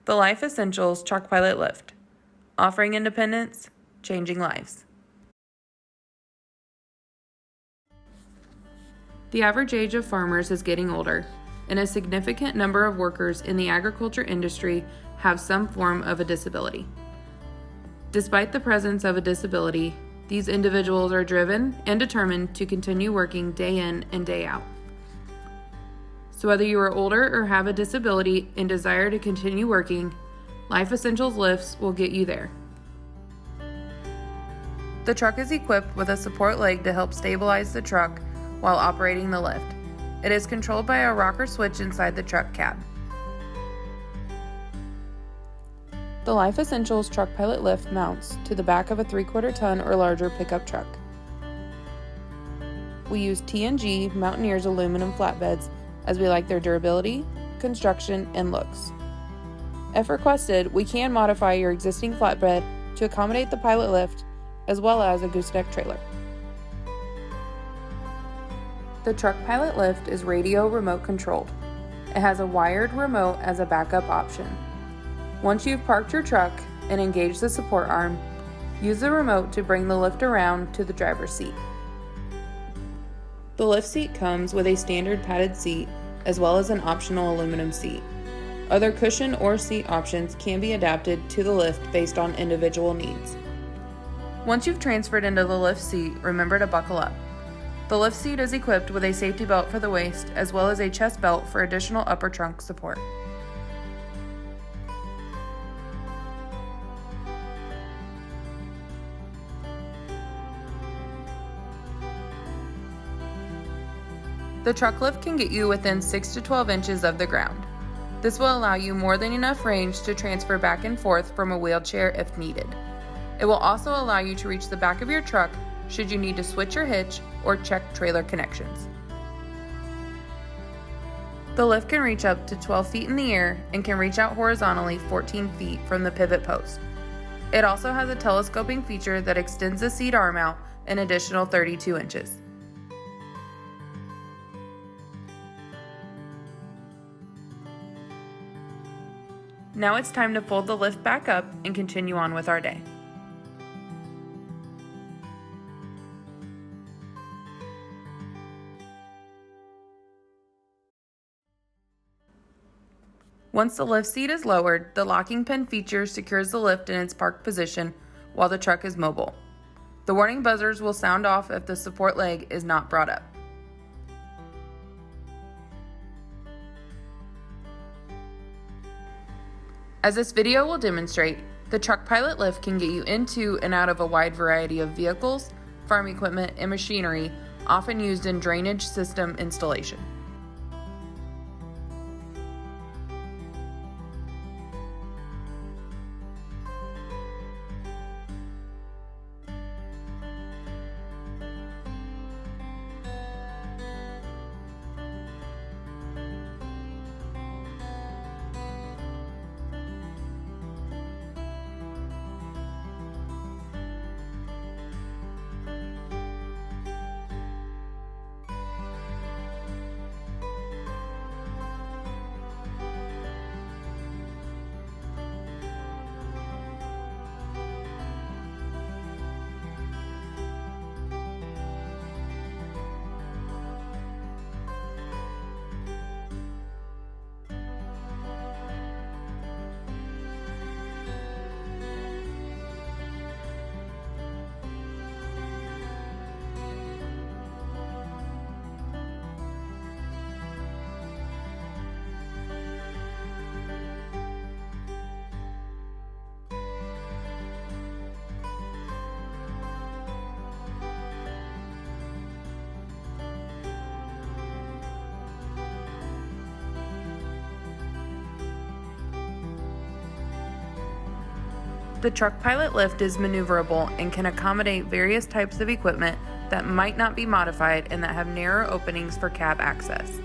The Life Essentials Truck Pilot Lift, offering independence, changing lives. The average age of farmers is getting older, and a significant number of workers in the agriculture industry have some form of a disability. Despite the presence of a disability, these individuals are driven and determined to continue working day in and day out. So whether you are older or have a disability and desire to continue working, Life Essentials Lifts will get you there. The truck is equipped with a support leg to help stabilize the truck while operating the lift. It is controlled by a rocker switch inside the truck cab. The Life Essentials Truck Pilot Lift mounts to the back of a 3/4 ton or larger pickup truck. We use T&G Mountaineers aluminum flatbeds as we like their durability, construction, and looks. If requested, we can modify your existing flatbed to accommodate the pilot lift as well as a gooseneck trailer. The Truck Pilot Lift is radio remote controlled. It has a wired remote as a backup option. Once you've parked your truck and engaged the support arm, use the remote to bring the lift around to the driver's seat. The lift seat comes with a standard padded seat as well as an optional aluminum seat. Other cushion or seat options can be adapted to the lift based on individual needs. Once you've transferred into the lift seat, remember to buckle up. The lift seat is equipped with a safety belt for the waist as well as a chest belt for additional upper trunk support. The truck lift can get you within 6 to 12 inches of the ground. This will allow you more than enough range to transfer back and forth from a wheelchair if needed. It will also allow you to reach the back of your truck should you need to switch your hitch or check trailer connections. The lift can reach up to 12 feet in the air and can reach out horizontally 14 feet from the pivot post. It also has a telescoping feature that extends the seat arm out an additional 32 inches. Now it's time to fold the lift back up and continue on with our day. Once the lift seat is lowered, the locking pin feature secures the lift in its parked position while the truck is mobile. The warning buzzers will sound off if the support leg is not brought up. As this video will demonstrate, the Truck Pilot Lift can get you into and out of a wide variety of vehicles, farm equipment, and machinery, often used in drainage system installation. The Truck Pilot Lift is maneuverable and can accommodate various types of equipment that might not be modified and that have narrow openings for cab access.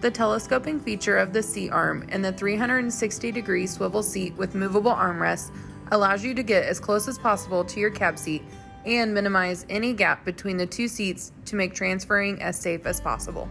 The telescoping feature of the seat arm and the 360-degree swivel seat with movable armrests allows you to get as close as possible to your cab seat and minimize any gap between the two seats to make transferring as safe as possible.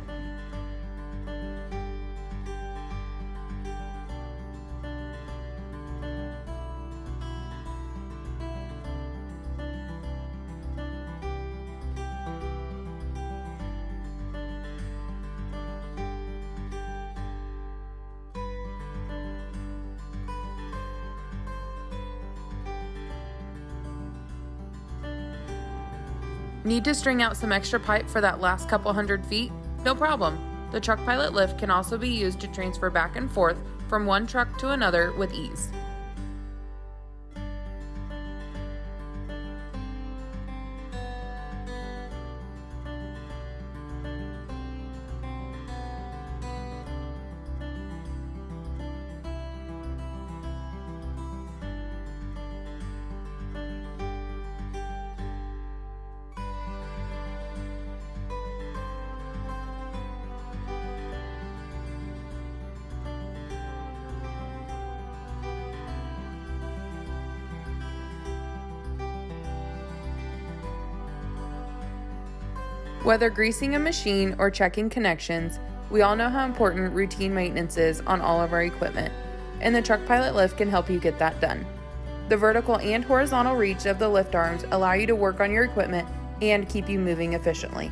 Need to string out some extra pipe for that last couple hundred feet? No problem. The Truck Pilot lift can also be used to transfer back and forth from one truck to another with ease. Whether greasing a machine or checking connections, we all know how important routine maintenance is on all of our equipment, and the Truck Pilot lift can help you get that done. The vertical and horizontal reach of the lift arms allow you to work on your equipment and keep you moving efficiently.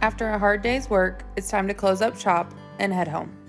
After a hard day's work, it's time to close up shop and head home.